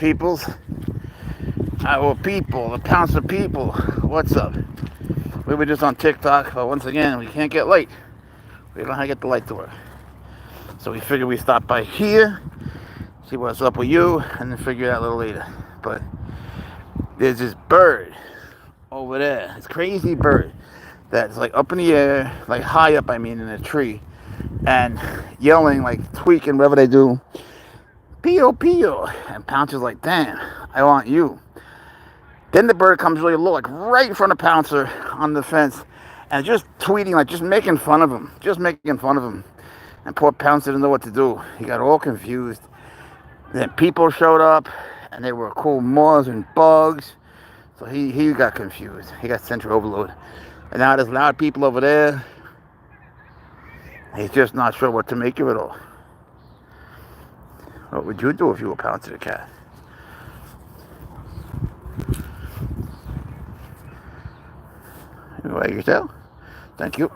peoples? Our people, the Pouncer people. What's up? We were just on TikTok, but once again, we can't get light. We don't know how to get the light to work. So we figured we'd stop by here, see what's up with you, and then figure it out a little later. But there's this bird over there. This crazy bird that's like up in the air, like high up, in a tree, and yelling, like tweaking, whatever they do. Pio, pio. And Pouncer's like, damn, I want you. Then the bird comes really low, like right in front of Pouncer on the fence, and just tweeting, like just making fun of him. And poor Pouncer didn't know what to do. He got all confused. Then people showed up, and they were cool moths and bugs. So he got confused. He got sensory overload. And now there's loud people over there. He's just not sure what to make of it all. What would you do if you were Pouncer the Cat? You wag your tail? Thank you.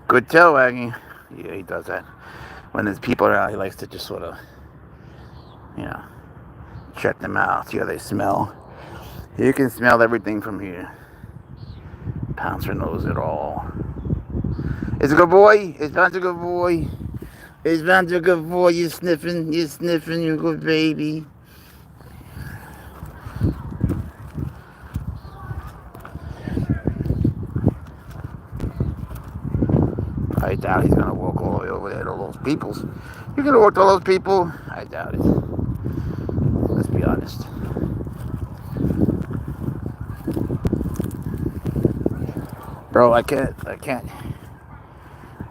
Good tail wagging. Yeah, he does that. When there's people around, he likes to just sort of, check them out, see how they smell. You can smell everything from here. Pouncer knows it all. Is a good boy? Is Pouncer a good boy? Is Pouncer a good boy? You're sniffing, you're a good baby. I doubt he's gonna walk all the way over there to all those peoples. You're gonna walk to all those people? I doubt it. Let's be honest. Bro, I can't.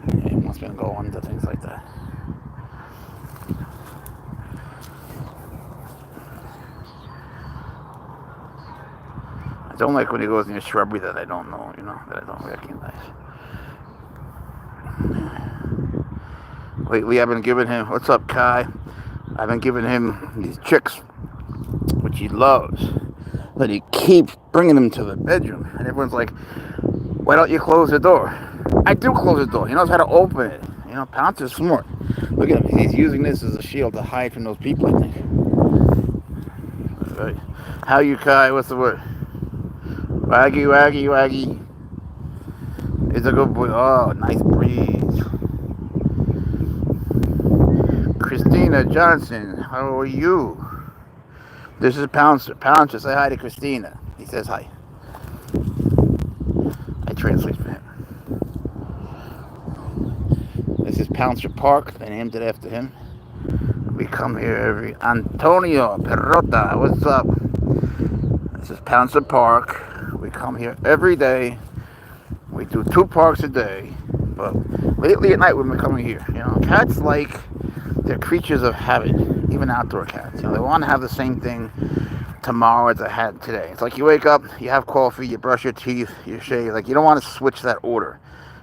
Everyone's gonna go into things like that. I don't like when he goes near shrubbery that I don't know, that I don't recognize. Lately I've been giving him, what's up, Kai? I've been giving him these chicks, which he loves. But he keeps bringing them to the bedroom. And everyone's like, why don't you close the door? I do close the door. He knows how to open it. Pouncer's smart. Look at him. He's using this as a shield to hide from those people, I think. Right. How you, Kai? What's the word? Waggy, waggy, waggy. It's a good boy. Oh, nice breeze. Christina Johnson, how are you? This is Pouncer. Pouncer, say hi to Christina. He says hi. I translate for him. This is Pouncer Park. They named it after him. We come here every... Antonio Perrota, what's up? This is Pouncer Park. We come here every day. We do 2 parks a day. But lately at night we've been coming here. Cats they're creatures of habit, even outdoor cats. They want to have the same thing tomorrow as I had today. It's like you wake up, you have coffee, you brush your teeth, you shave. You don't want to switch that order.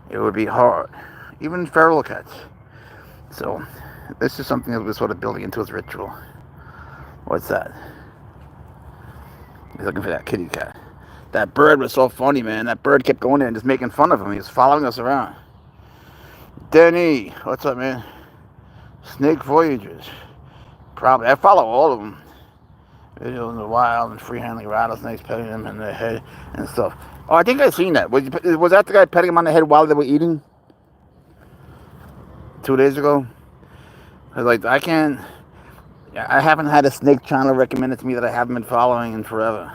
It would be hard. Even feral cats. So this is something that we're sort of building into his ritual. What's that? He's looking for that kitty cat. That bird was so funny, man. That bird kept going there and just making fun of him. He was following us around. Denny, what's up, man? Snake Voyagers. Probably. I follow all of them. Videos in the wild and free handling rattlesnakes, petting them in the head and stuff. Oh, I think I've seen that. Was that the guy petting him on the head while they were eating? 2 days ago? I was like, I haven't had a snake channel recommended to me that I haven't been following in forever.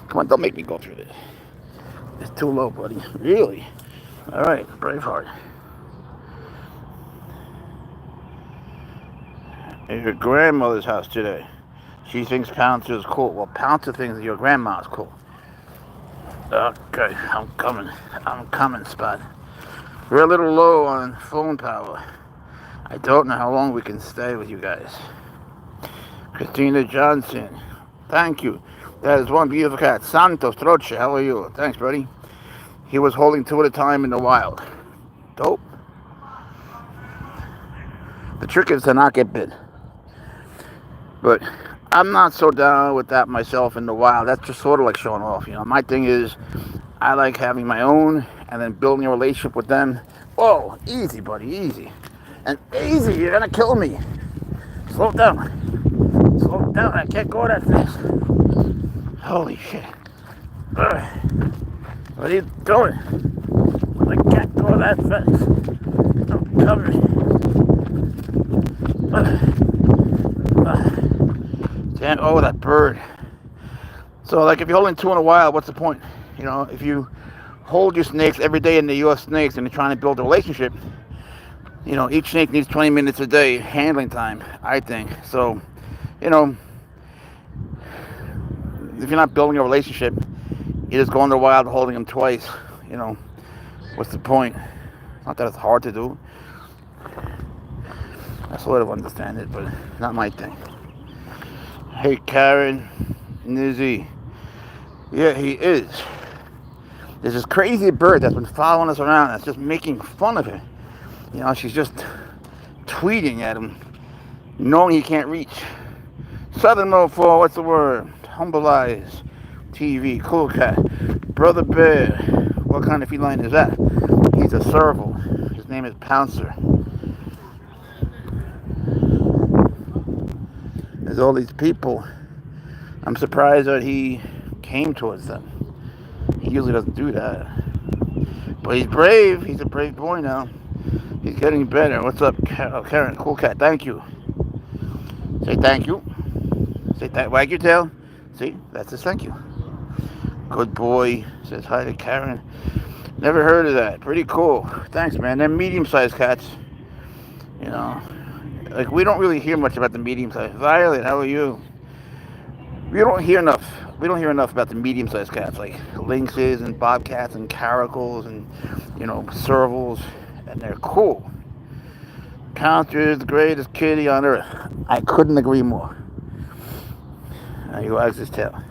Come on, don't make me go through this. It's too low, buddy. Really? All right, Braveheart. At your grandmother's house today. She thinks Pouncer is cool. Well, Pouncer thinks your grandma's cool. Okay, I'm coming, Spot. We're a little low on phone power. I don't know how long we can stay with you guys. Christina Johnson, thank you. That is one beautiful cat. Santos Troche, how are you? Thanks, buddy. He was holding 2 at a time in the wild. Dope. The trick is to not get bit. But I'm not so down with that myself in the wild. That's just sort of like showing off. My thing is I like having my own and then building a relationship with them. Whoa, easy, buddy, easy. And easy, you're going to kill me. Slow down. No, I can't go that fast. Holy shit. What are you doing? I can't go that fast. Don't cover me. Damn, oh, that bird. So, like, if you're holding two in a while, what's the point? You know, if you hold your snakes every day in the U.S. snakes and you're trying to build a relationship, you know, each snake needs 20 minutes a day handling time, I think. So, you know, if you're not building a relationship, you just go in the wild holding them twice. You know, what's the point? Not that it's hard to do. I sort of understand it, but not my thing. Hey, Karen, Nizzy. Yeah, he is. There's this crazy bird that's been following us around that's just making fun of him. You know, she's just tweeting at him, knowing he can't reach. Southern Mofo, what's the word? Humble Eyes, TV, Cool Cat, Brother Bear. What kind of feline is that? He's a serval. His name is Pouncer. There's all these people. I'm surprised that he came towards them. He usually doesn't do that. But he's brave. He's a brave boy now. He's getting better. What's up, Karen? Cool Cat. Thank you. Say thank you. Say thank. Wag your tail. See? That's a thank you. Good boy. Says hi to Karen. Never heard of that. Pretty cool. Thanks, man. They're medium-sized cats. You know. Like, we don't really hear much about the medium-sized. Violet, how are you? We don't hear enough about the medium-sized cats, like lynxes and bobcats and caracals and, you know, servals, and they're cool. Pouncer is the greatest kitty on earth. I couldn't agree more. Now he wags his tail.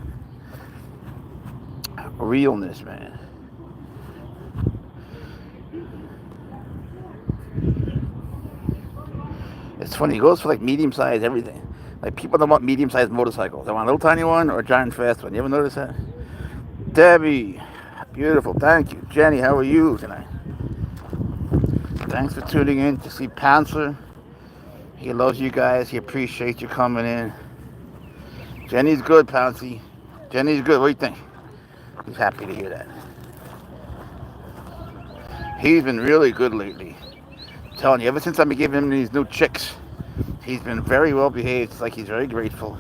Realness, man. It's funny, he goes for like medium-sized everything. Like, people don't want medium-sized motorcycles. They want a little tiny one or a giant fast one. You ever notice that? Debbie, beautiful, thank you. Jenny, how are you tonight? Thanks for tuning in to see Pouncer. He loves you guys. He appreciates you coming in. Jenny's good, Pouncy. Jenny's good. What do you think? He's happy to hear that. He's been really good lately. I'm telling you, ever since I've been giving him these new chicks, he's been very well behaved. It's like he's very grateful.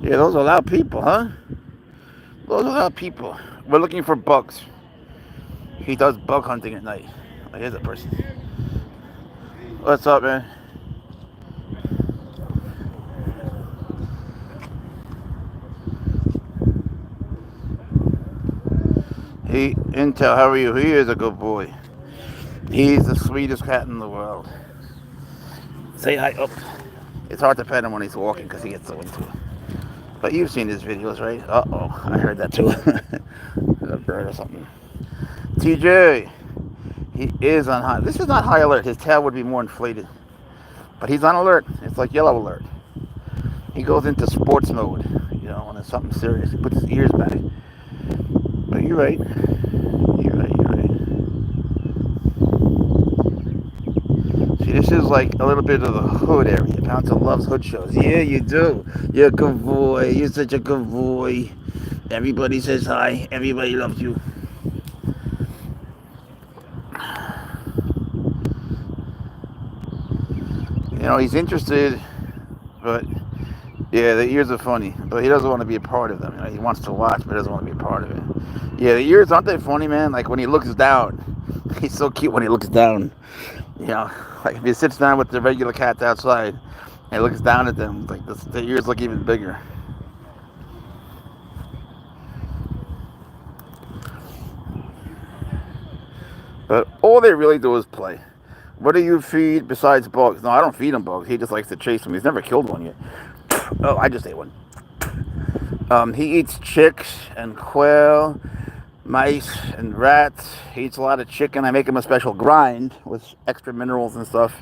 Yeah, those are loud people, huh? Those are loud people. We're looking for bugs. He does bug hunting at night. Oh, here's a person. What's up, man? Hey, Intel, how are you? He is a good boy. He's the sweetest cat in the world. Say hi. Oh, it's hard to pet him when he's walking because he gets so into it. But you've seen his videos, right? Uh-oh, I heard that too. A bird or something. TJ, he is on high. This is not high alert. His tail would be more inflated. But he's on alert. It's like yellow alert. He goes into sports mode, you know, when it's something serious. He puts his ears back. But you're right. See, this is like a little bit of the hood area. Pouncer loves hood shows. Yeah, you do. You're a good boy. You're such a good boy. Everybody says hi. Everybody loves you. You know, he's interested, but yeah, the ears are funny. But he doesn't want to be a part of them. You know, he wants to watch, but doesn't want to be a part of it. Yeah, the ears, aren't they funny, man? Like when he looks down. He's so cute when he looks down. You know, like if he sits down with the regular cats outside and looks down at them, like the ears look even bigger. But all they really do is play. What do you feed besides bugs? No, I don't feed him bugs. He just likes to chase them. He's never killed one yet. Oh, I just ate one. He eats chicks and quail, mice and rats. He eats a lot of chicken. I make him a special grind with extra minerals and stuff.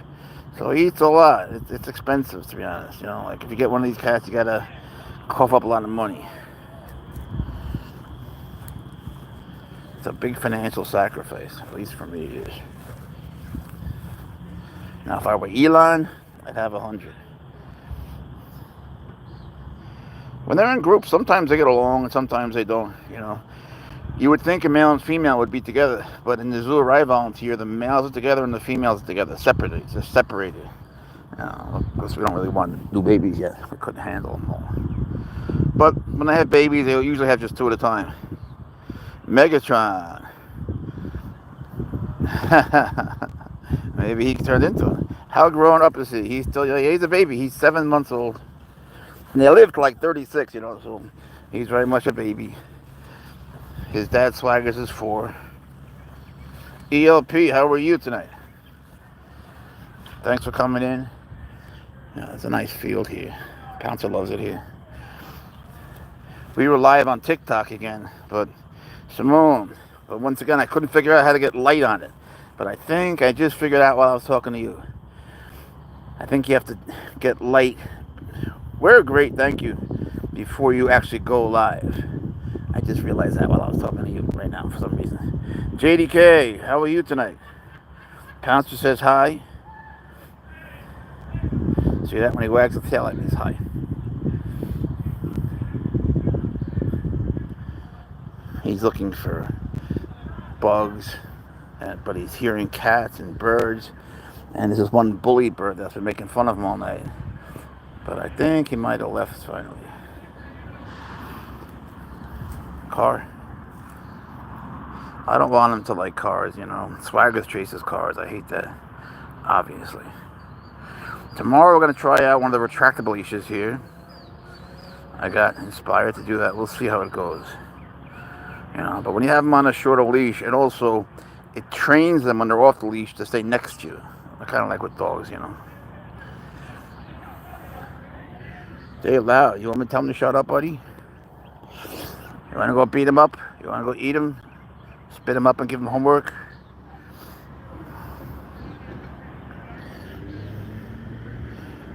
So he eats a lot. It's expensive, to be honest. You know, like if you get one of these cats, you gotta cough up a lot of money. It's a big financial sacrifice, at least for me it is. Now, if I were Elon, I'd have 100. When they're in groups, sometimes they get along and sometimes they don't, you know. You would think a male and female would be together, but in the zoo where I volunteer, the males are together and the females are together, separately, just separated. Because we don't really want to do babies yet. We couldn't handle them all. But when they have babies, they usually have just two at a time. Megatron. Maybe he turned into it. How grown up is he? He's a baby. He's 7 months old. And they lived like 36, you know, so he's very much a baby. His dad Swaggers is 4. ELP, how are you tonight? Thanks for coming in. Yeah, it's a nice field here. Pouncer loves it here. We were live on TikTok again, but Simone. But once again, I couldn't figure out how to get light on it. But I think I just figured out while I was talking to you. I think you have to get light. Wear a great thank you before you actually go live. I just realized that while I was talking to you right now for some reason. JDK, how are you tonight? Pouncer says hi. See that? When he wags the tail, that means hi. He's looking for bugs, but he's hearing cats and birds. And there's this one bully bird that's been making fun of him all night. But I think he might have left finally. Car. I don't want him to like cars, you know. Swaggers chases cars. I hate that, obviously. Tomorrow we're going to try out one of the retractable leashes here. I got inspired to do that. We'll see how it goes. You know, but when you have them on a shorter leash, it also, it trains them when they're off the leash to stay next to you. Kind of like with dogs, you know. Say it loud. You want me to tell him to shut up, buddy? You want to go beat him up? You want to go eat him? Spit him up and give him homework?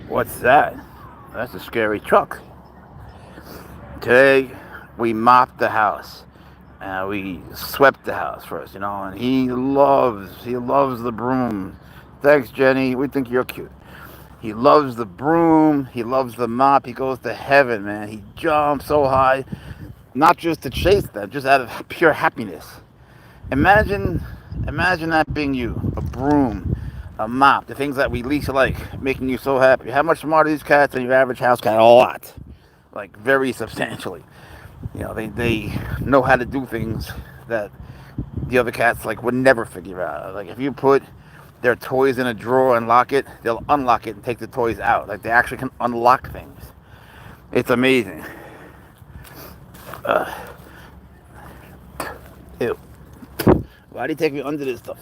What's that? That's a scary truck. Today, we mopped the house. We swept the house first, you know, and he loves the broom. Thanks, Jenny. We think you're cute. He loves the broom. He loves the mop. He goes to heaven, man. He jumps so high, not just to chase them, just out of pure happiness. Imagine that being you, a broom, a mop, the things that we least like, making you so happy. How much smarter are these cats than your average house cat? A lot. Like, very substantially. You know, they know how to do things that the other cats, like, would never figure out. Like, if you put their toys in a drawer and lock it, they'll unlock it and take the toys out. Like, they actually can unlock things. It's amazing. Ew. Why do you take me under this stuff?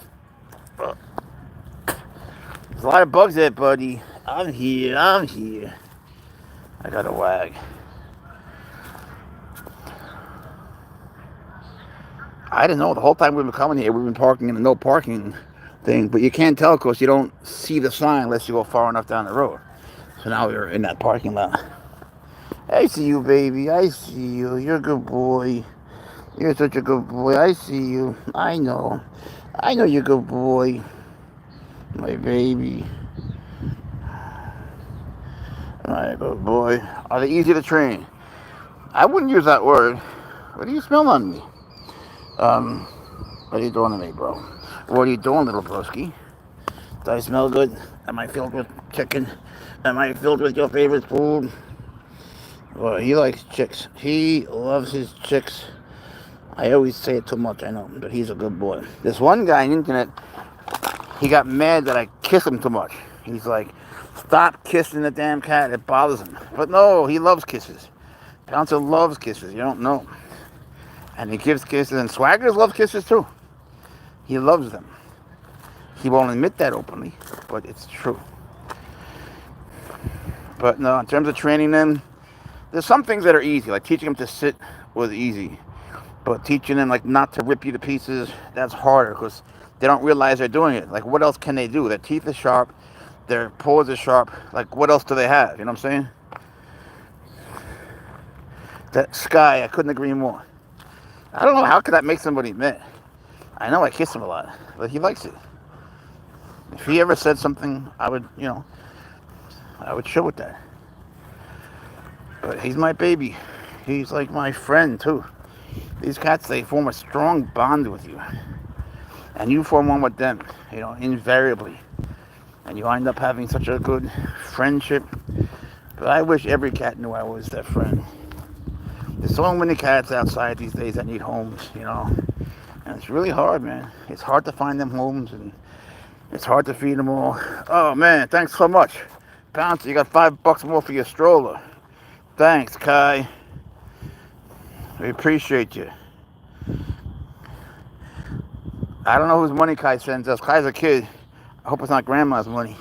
There's a lot of bugs there, buddy. I'm here. I got a wag. I didn't know. The whole time we've been coming here, we've been parking in a no parking thing, but you can't tell because you don't see the sign unless you go far enough down the road. So now we're in that parking lot. I see you, baby. I see you. You're a good boy. You're such a good boy. I see you. I know you're a good boy. My baby. My good boy. Are they easy to train? I wouldn't use that word. What do you smell on me? What are you doing to me, bro? What are you doing, little broski? Do I smell good? Am I filled with chicken? Am I filled with your favorite food? Well, he likes chicks. He loves his chicks. I always say it too much, I know, but he's a good boy. This one guy on the internet, he got mad that I kiss him too much. He's like, stop kissing the damn cat. It bothers him. But no, he loves kisses. Pouncer loves kisses. You don't know. And he gives kisses, and Swaggers love kisses too. He loves them. He won't admit that openly, but it's true. But no, in terms of training them, there's some things that are easy, like teaching them to sit was easy. But teaching them like not to rip you to pieces, that's harder because they don't realize they're doing it. Like, what else can they do? Their teeth are sharp, their paws are sharp. Like, what else do they have? You know what I'm saying? That Sky, I couldn't agree more. I don't know, how could that make somebody mad? I know I kiss him a lot, but he likes it. If he ever said something, I would, I would chill with that. But he's my baby. He's like my friend too. These cats, they form a strong bond with you. And you form one with them, invariably. And you wind up having such a good friendship. But I wish every cat knew I was their friend. There's so many cats outside these days that need homes. And it's really hard, man. It's hard to find them homes, and it's hard to feed them all. Oh, man, thanks so much. Pouncer, you got $5 more for your stroller. Thanks, Kai. We appreciate you. I don't know whose money Kai sends us. Kai's a kid. I hope it's not grandma's money.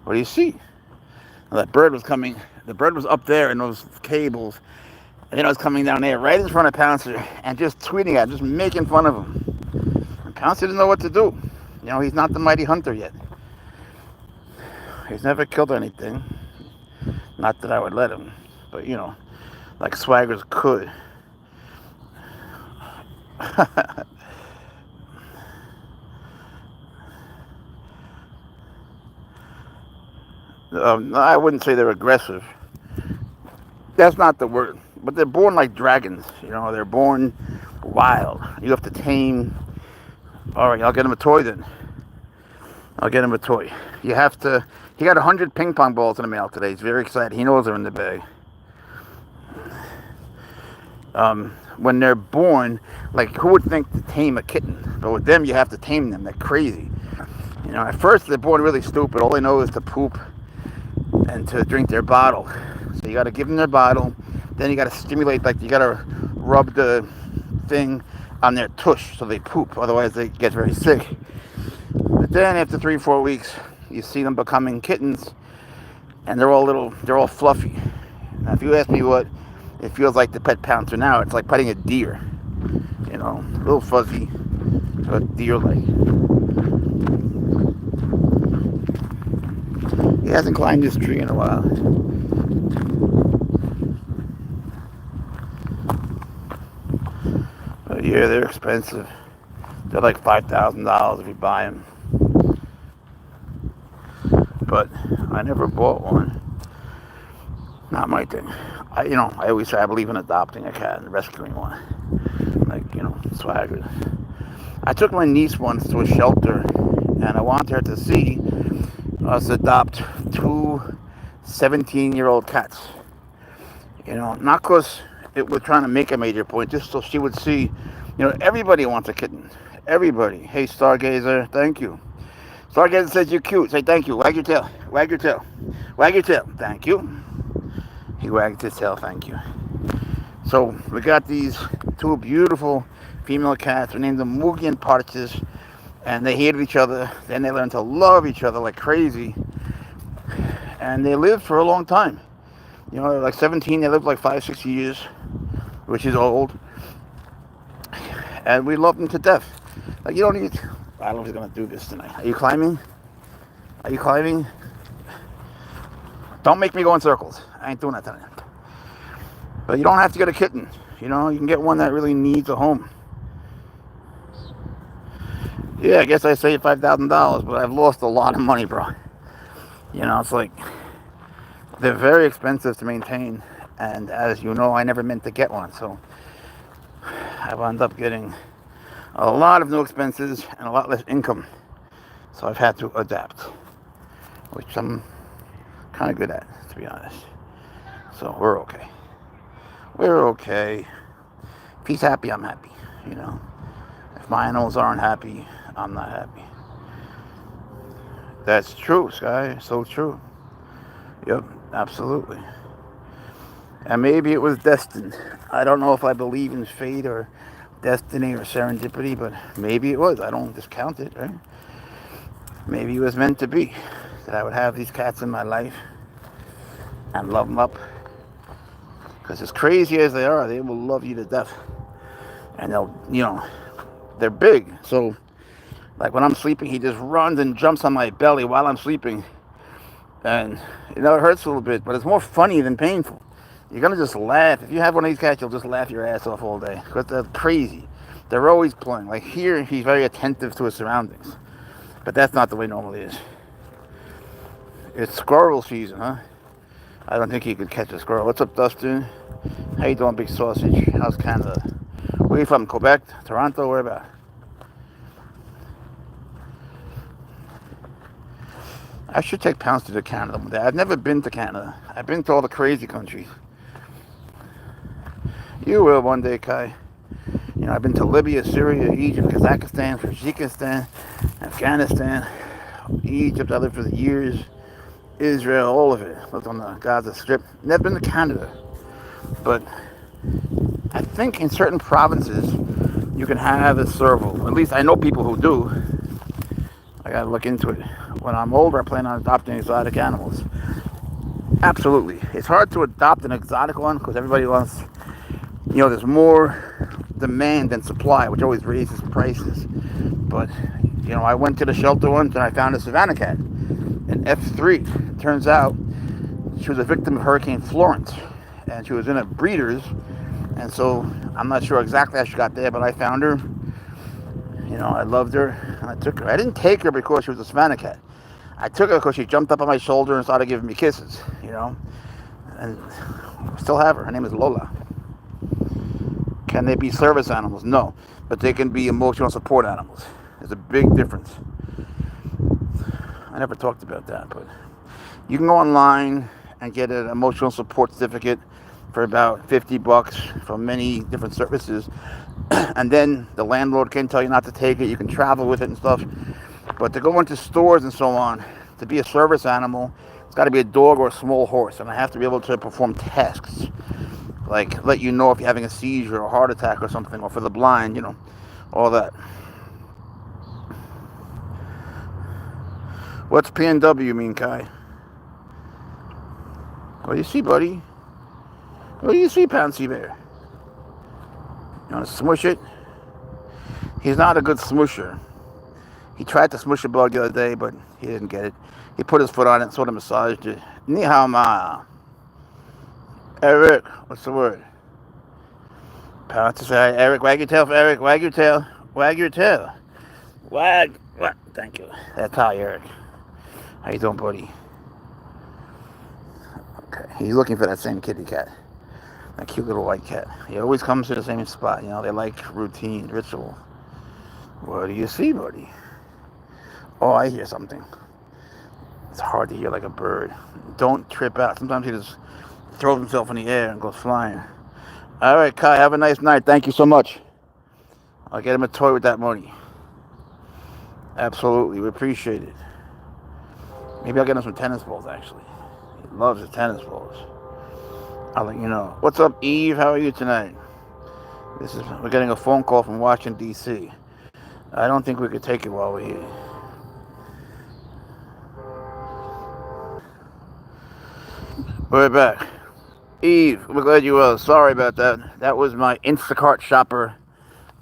What do you see? Well, that bird was coming. The bird was up there in those cables. And then it was coming down there right in front of Pouncer and just tweeting at him, just making fun of him. And Pouncer didn't know what to do. He's not the mighty hunter yet. He's never killed anything. Not that I would let him. But, like swaggers could. I wouldn't say they're aggressive. That's not the word. But they're born like dragons. They're born wild. You have to tame. All right, I'll get him a toy then. I'll get him a toy. You have to. He got 100 ping pong balls in the mail today. He's very excited. He knows they're in the bag. When they're born, like, who would think to tame a kitten? But with them, you have to tame them. They're crazy. At first, they're born really stupid. All they know is to poop and to drink their bottle. So you got to give them their bottle. Then you got to stimulate, like, you got to rub the thing on their tush so they poop. Otherwise, they get very sick. But then after 3-4 weeks, you see them becoming kittens, and they're all fluffy. Now, if you ask me what it feels like to pet Pouncer now, it's like petting a deer. A little fuzzy, but deer-like. He hasn't climbed this tree in a while. But yeah, they're expensive. They're like $5,000 if you buy them. But I never bought one. Not my thing. I always say I believe in adopting a cat and rescuing one. Like, swaggers. I took my niece once to a shelter, and I wanted her to see us adopt 2 17-year-old cats. Not because we're trying to make a major point, just so she would see, everybody wants a kitten. Everybody. Hey, Stargazer, thank you. Stargazer says you're cute. Say thank you. Wag your tail. Wag your tail. Wag your tail. Thank you. He wagged his tail. Thank you. So we got these 2 beautiful female cats. We named them Moogie and Parches. And they hated each other. Then they learned to love each other like crazy. And they lived for a long time. They're like 17. They lived like 5-6 years, which is old. And we loved them to death. Like, you don't need... I don't know if he's going to do this tonight. Are you climbing? Are you climbing? Don't make me go in circles. I ain't doing that tonight. But you don't have to get a kitten. You can get one that really needs a home. Yeah, I guess I saved $5,000, but I've lost a lot of money, bro. It's like, they're very expensive to maintain. And as you know, I never meant to get one. So I wound up getting a lot of new expenses and a lot less income. So I've had to adapt, which I'm kind of good at, to be honest. So we're okay. We're okay. If he's happy, I'm happy. If my animals aren't happy, I'm not happy. That's true, Sky. So true. Yep, absolutely. And maybe it was destined. I don't know if I believe in fate or destiny or serendipity, but maybe it was. I don't discount it, right? Maybe it was meant to be that I would have these cats in my life and love them up. Because as crazy as they are, they will love you to death. And they'll, they're big. So, like when I'm sleeping, he just runs and jumps on my belly while I'm sleeping. And, it hurts a little bit, but it's more funny than painful. You're going to just laugh. If you have one of these cats, you'll just laugh your ass off all day. Because they're crazy. They're always playing. Like here, he's very attentive to his surroundings. But that's not the way it normally is. It's squirrel season, huh? I don't think he could catch a squirrel. What's up, Dustin? How you doing, Big Sausage? How's Canada? Where you from? Quebec? Toronto? Where about? I should take Pouncer to Canada one day. I've never been to Canada. I've been to all the crazy countries. You will one day, Kai. You know, I've been to Libya, Syria, Egypt, Kazakhstan, Tajikistan, Afghanistan, Egypt. I lived for years. Israel, all of it. Lived on the Gaza Strip. Never been to Canada. But I think in certain provinces, you can have a serval. At least I know people who do. I gotta look into it. When I'm older, I plan on adopting exotic animals. Absolutely. It's hard to adopt an exotic one because everybody wants, you know, there's more demand than supply, which always raises prices. But, you know, I went to the shelter once and I found a Savannah cat, an F3. It turns out she was a victim of Hurricane Florence and she was in a breeder's. And so I'm not sure exactly how she got there, but I found her. You know, I loved her and I took her. I didn't take her because she was a Savannah cat. I took her because she jumped up on my shoulder and started giving me kisses, you know. And I still have her. Her name is Lola. Can they be service animals? No. But they can be emotional support animals. There's a big difference. I never talked about that, but you can go online and get an emotional support certificate for about $50 from many different services. And then the landlord can tell you not to take it. You can travel with it and stuff. But to go into stores and so on, to be a service animal, it's got to be a dog or a small horse. And I have to be able to perform tasks, like let you know if you're having a seizure or a heart attack or something, or for the blind, you know, all that. What's PNW mean, Kai? What do you see, buddy? What do you see, Pouncy Bear? You want to smush it? He's not a good smusher. He tried to smush a bug the other day, but he didn't get it. He put his foot on it and sort of massaged it. Ni hao ma. Eric, what's the word? Pouncy say, Eric, wag your tail for Eric. Wag your tail. Wag your tail. Wag. What? Thank you. That's how, Eric. How you doing, buddy? Okay. He's looking for that same kitty cat. That cute little white cat. He always comes to the same spot. You know, they like routine, ritual. What do you see, buddy? Oh, I hear something. It's hard to hear like a bird. Don't trip out. Sometimes he just throws himself in the air and goes flying. All right, Kai, have a nice night. Thank you so much. I'll get him a toy with that money. Absolutely. We appreciate it. Maybe I'll get him some tennis balls, actually. He loves his tennis balls. I'll let you know. What's up, Eve? How are you tonight? We're getting a phone call from Washington, D.C. I don't think we could take it while we're here. We're back. Eve, we're glad you were. Sorry about that. That was my Instacart shopper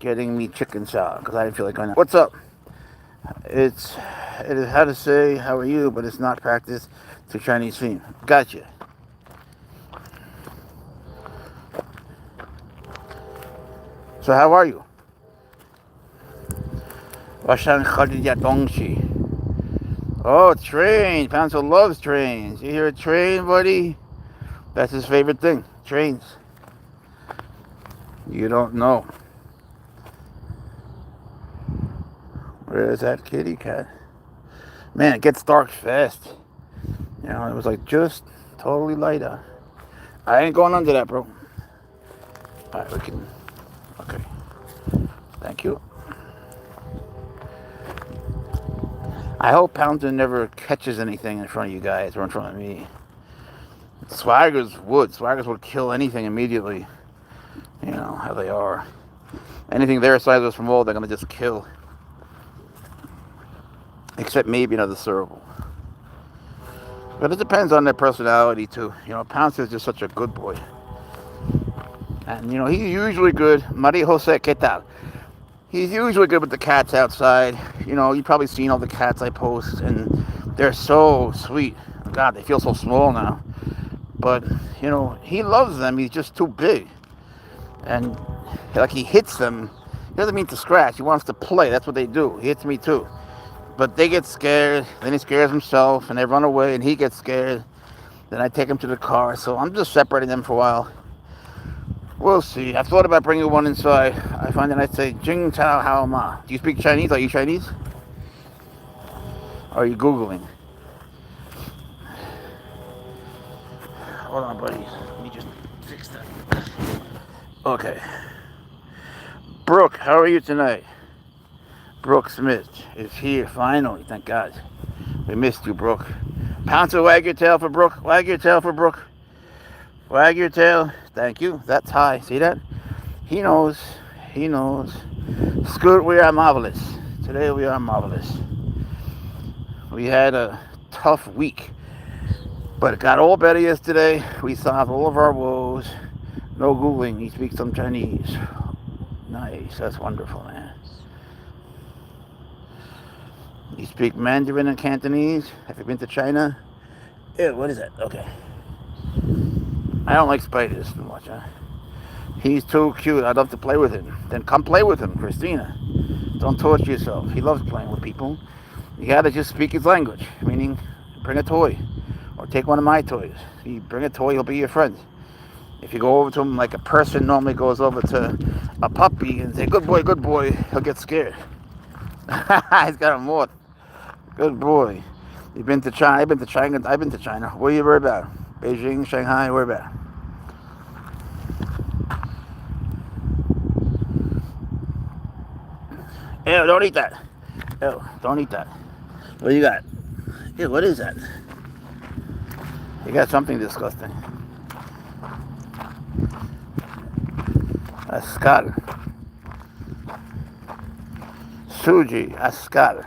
getting me chicken salad because I didn't feel like going out. What's up? It is how to say how are you, but it's not practice to Chinese theme. Gotcha. So how are you? Oh, trains. Pouncer loves trains. You hear a train, buddy? That's his favorite thing. Trains. You don't know. Where's that kitty cat? Man, it gets dark fast. You know, it was like just totally light out. I ain't going under that, bro. Alright, we can... Okay. Thank you. I hope Pouncer never catches anything in front of you guys or in front of me. Swaggers would kill anything immediately. You know how they are. Anything their size or small, they're gonna just kill. Except maybe another serval. But it depends on their personality too. You know, Pouncer is just such a good boy. And you know, he's usually good. Maria Jose, ¿qué tal? He's usually good with the cats outside. You know, you've probably seen all the cats I post, and they're so sweet. God, they feel so small now. But, you know, he loves them. He's just too big. And, like, he hits them. He doesn't mean to scratch. He wants to play. That's what they do. He hits me, too. But they get scared. Then he scares himself, and they run away, and he gets scared. Then I take them to the car. So I'm just separating them for a while. We'll see. I thought about bringing one inside. I find that I say, Jing Tao Hao Ma. Do you speak Chinese? Are you Chinese? Or are you Googling? Hold on, buddy. Let me just fix that. Okay. Brooke, how are you tonight? Brooke Smith is here finally. Thank God. We missed you, Brooke. Pouncer, wag your tail for Brooke. Wag your tail for Brooke. Wag your tail. Thank you. That's high. See that? He knows. He knows. Scoot, we are marvelous. Today we are marvelous. We had a tough week, but it got all better yesterday. We solved all of our woes. No Googling. He speaks some Chinese. Nice. That's wonderful, man. You speak Mandarin and Cantonese? Have you been to China? Ew, what is that? Okay. I don't like spiders too much, huh? He's too cute. I'd love to play with him. Then come play with him, Christina. Don't torture yourself. He loves playing with people. You gotta just speak his language, meaning bring a toy. Or take one of my toys. If you bring a toy, he'll be your friend. If you go over to him like a person normally goes over to a puppy and say, good boy, he'll get scared. He's got a mouth. Good boy. You've been to China? I've been to China. Where are you worried about? Beijing, Shanghai, where about? Ew, don't eat that. Ew, don't eat that. What do you got? Ew, what is that? You got something disgusting. Ascal. Suji, ascal.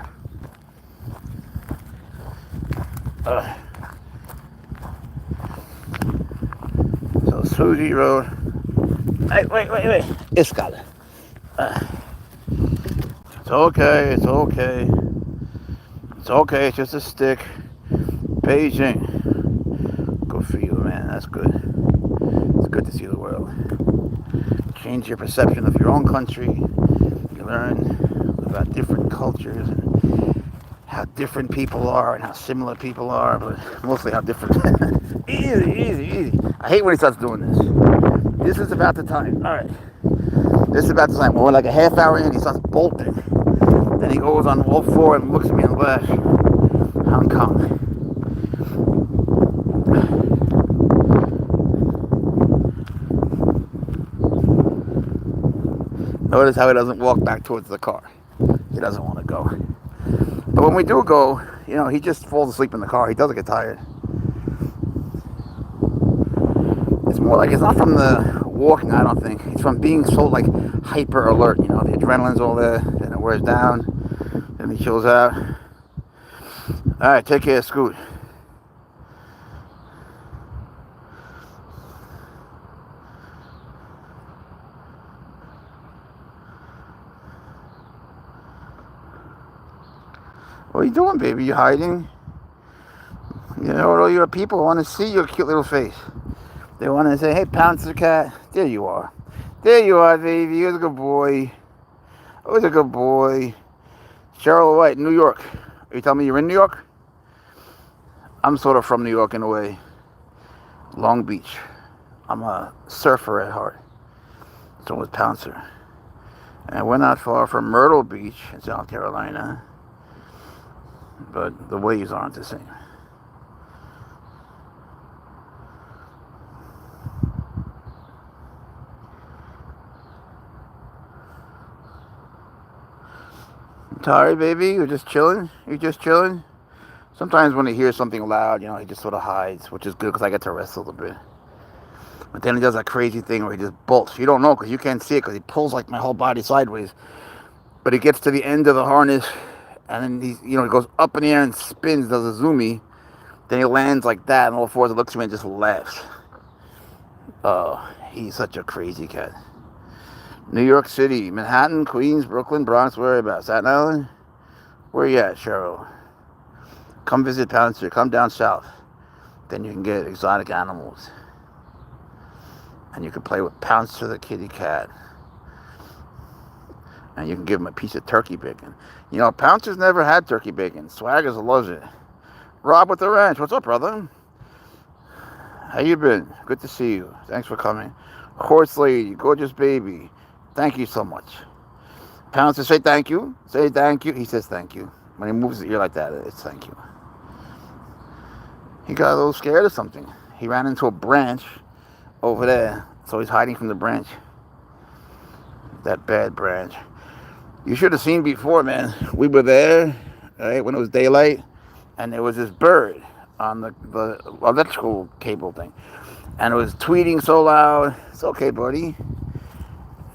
So Suji Road. Wait. Escal. It's okay. It's okay. It's just a stick. Beijing. Good for you, man. That's good. It's good to see the world. Change your perception of your own country. You learn about different cultures and how different people are and how similar people are, but mostly how different. Easy. I hate when he starts doing this. This is about the time. All right. This is about the time. We're like a half hour in, he starts bolting. Then he goes on all four and looks at me and laughs. Hong Kong. Notice how he doesn't walk back towards the car. He doesn't want to go. But when we do go, he just falls asleep in the car. He doesn't get tired. It's more like it's not from the walking, I don't think. It's from being so like hyper alert. The adrenaline's all there, then it wears down, then he chills out. All right, take care, Scoot. What are you doing, baby? You hiding? All your people want to see your cute little face. They want to say, hey, Pouncer the Cat. There you are. There you are, baby. You're a good boy. Who's a good boy? Cheryl White, New York. Are you telling me you're in New York? I'm sort of from New York in a way. Long Beach. I'm a surfer at heart. So was Pouncer. And we're not far from Myrtle Beach in South Carolina. But the waves aren't the same. Tired, baby? You're just chilling? Sometimes when he hears something loud, he just sort of hides, which is good because I get to rest a little bit. But then he does that crazy thing where he just bolts. You don't know because you can't see it because he pulls like my whole body sideways. But he gets to the end of the harness and then he goes up in the air and spins, does a zoomy. Then he lands like that and all fours and looks at me and just laughs. Oh, he's such a crazy cat. New York City, Manhattan, Queens, Brooklyn, Bronx, where are you about? Staten Island? Where you at, Cheryl? Come visit Pouncer. Come down south. Then you can get exotic animals. And you can play with Pouncer the kitty cat. And you can give him a piece of turkey bacon. Pouncer's never had turkey bacon. Swaggers loves it. Rob with the ranch. What's up, brother? How you been? Good to see you. Thanks for coming. Horse lady, gorgeous baby. Thank you so much. Pouncer, say thank you. Say thank you. He says thank you. When he moves his ear like that, it's thank you. He got a little scared of something. He ran into a branch over there, so he's hiding from the branch. That bad branch. You should have seen before, man. We were there, right, when it was daylight, and there was this bird on the electrical cable thing. And it was tweeting so loud. It's okay, buddy.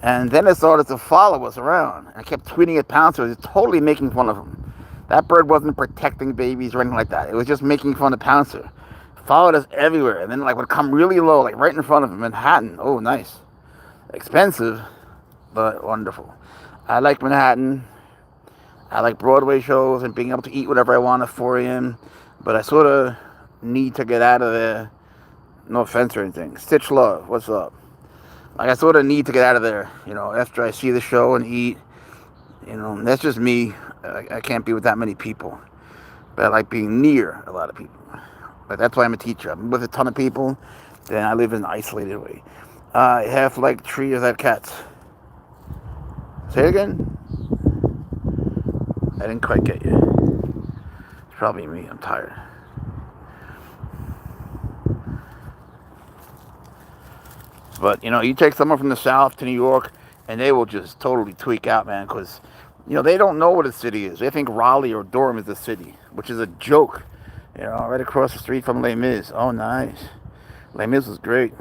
And then it started to follow us around. And I kept tweeting at Pouncer. It was totally making fun of him. That bird wasn't protecting babies or anything like that. It was just making fun of Pouncer. Followed us everywhere. And then like would come really low, like right in front of him. Manhattan. Oh, nice. Expensive, but wonderful. I like Manhattan. I like Broadway shows and being able to eat whatever I want at 4 a.m. But I sort of need to get out of there. No offense or anything. Stitch Love, what's up? Like I sort of need to get out of there, after I see the show and eat. That's just me. I can't be with that many people. But I like being near a lot of people. But that's why I'm a teacher. I'm with a ton of people. Then I live in an isolated way. Half like trees have cats. Say it again? I didn't quite get you. It's probably me. I'm tired. But, you take someone from the South to New York, and they will just totally tweak out, man, because, they don't know what a city is. They think Raleigh or Durham is the city, which is a joke, right across the street from Les Mis. Oh, nice. Les Mis was great.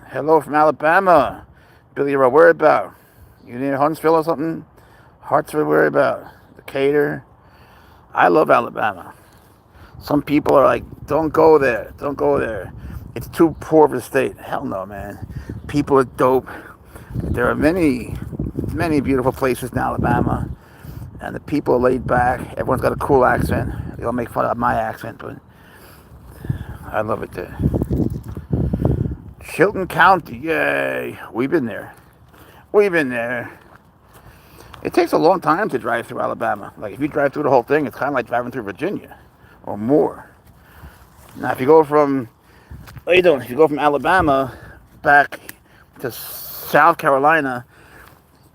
Hello from Alabama. Billy, where about? You near Huntsville or something? Hartsville, where about? Decatur. I love Alabama. Some people are like, don't go there. Don't go there. It's too poor of a state. Hell no, man. People are dope. There are many beautiful places in Alabama. And the people are laid back. Everyone's got a cool accent. They all make fun of my accent, but I love it there. Chilton County, yay. We've been there. It takes a long time to drive through Alabama. Like, if you drive through the whole thing, it's kind of like driving through Virginia or more. Now, if you go from Alabama back to South Carolina,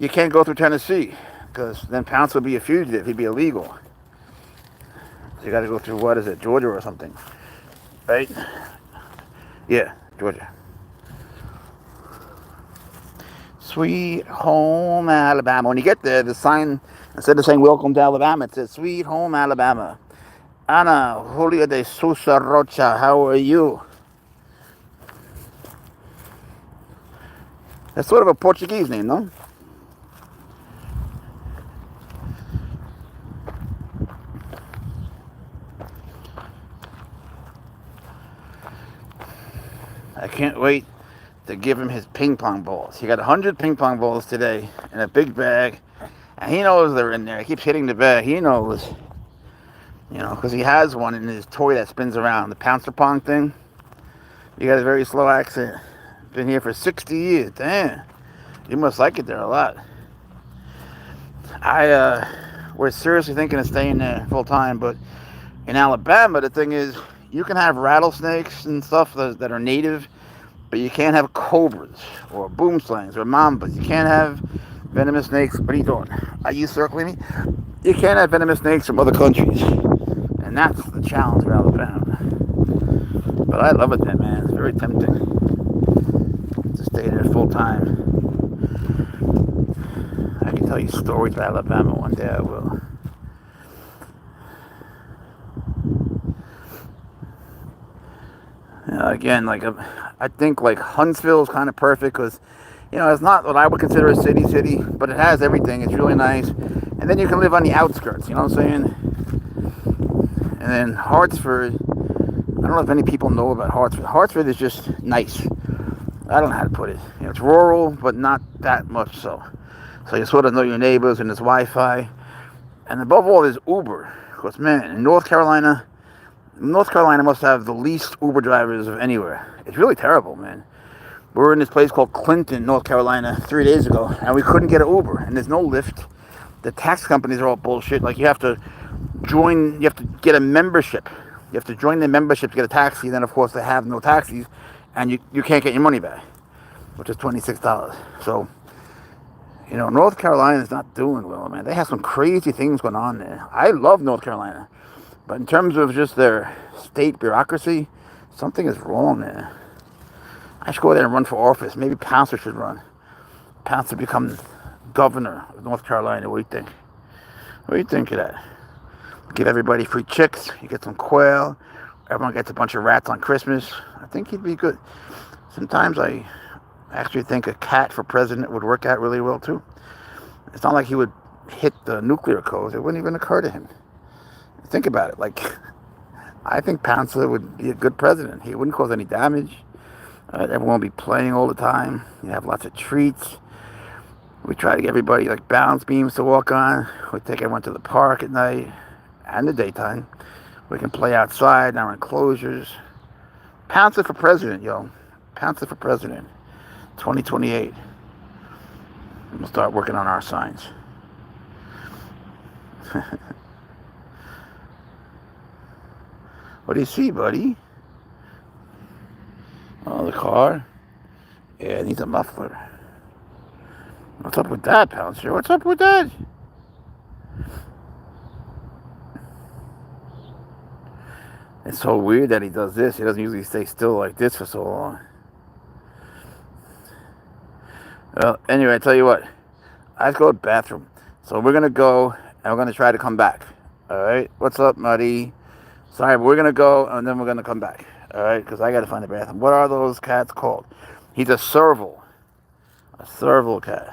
you can't go through Tennessee because then Pouncer would be a fugitive. He'd be illegal. So you got to go through, Georgia or something, right? Yeah, Georgia. Sweet home Alabama. When you get there, the sign, instead of saying welcome to Alabama, it says sweet home Alabama. Ana Julia de Sousa Rocha, how are you? That's sort of a Portuguese name, no? I can't wait to give him his ping pong balls. He got 100 ping pong balls today in a big bag. And he knows they're in there. He keeps hitting the bag. He knows. Because he has one in his toy that spins around. The Pouncer Pong thing. You got a very slow accent. Been here for 60 years. Damn. You must like it there a lot. We're seriously thinking of staying there full time. But in Alabama, the thing is, you can have rattlesnakes and stuff that are native. But you can't have cobras or boomslangs or mambas. You can't have venomous snakes. What are you doing? Are you circling me? You can't have venomous snakes from other countries. And that's the challenge for Alabama. But I love it there, man. It's very tempting to stay there full time. I can tell you stories about Alabama one day. I will. Again, I think Huntsville is kind of perfect because, it's not what I would consider a city, but it has everything. It's really nice. And then you can live on the outskirts, you know what I'm saying? And then Hartsford, I don't know if any people know about Hartsford. Hartsford is just nice. I don't know how to put it. It's rural, but not that much so. So you sort of know your neighbors and there's Wi-Fi. And above all, there's Uber. Because, man, in North Carolina must have the least Uber drivers of anywhere. It's really terrible, man. We were in this place called Clinton, North Carolina, 3 days ago, and we couldn't get an Uber, and there's no Lyft. The tax companies are all bullshit. You have to get a membership. You have to join the membership to get a taxi, and then, of course, they have no taxis, and you can't get your money back, which is $26. So, North Carolina is not doing well, man. They have some crazy things going on there. I love North Carolina, but in terms of just their state bureaucracy, something is wrong there. I should go there and run for office. Maybe Pouncer should run. Pouncer become governor of North Carolina. What do you think? What do you think of that? Give everybody free chicks. You get some quail. Everyone gets a bunch of rats on Christmas. I think he'd be good. Sometimes I actually think a cat for president would work out really well too. It's not like he would hit the nuclear codes. It wouldn't even occur to him. Think about it. Like, I think Pouncer would be a good president. He wouldn't cause any damage. Everyone would be playing all the time. You'd have lots of treats. We try to get everybody like balance beams to walk on. We take everyone to the park at night and the daytime. We can play outside in our enclosures. Pouncer for president, yo. Pouncer for president. 2028. We'll start working on our signs. What do you see, buddy? Oh, the car. Yeah, it needs a muffler. What's up with that, Pouncer? What's up with that? It's so weird that he does this. He doesn't usually stay still like this for so long. Well, anyway, I tell you what. I have to go to the bathroom. So we're going to go, and we're going to try to come back. All right? What's up, Muddy? Sorry, but we're going to go, and then we're going to come back. All right? Because I got to find the bathroom. What are those cats called? He's a serval. A serval cat.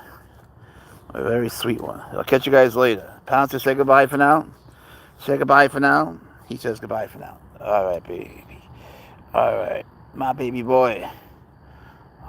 A very sweet one. I'll catch you guys later. Pouncer, say goodbye for now. Say goodbye for now. He says goodbye for now. All right, baby. All right. My baby boy.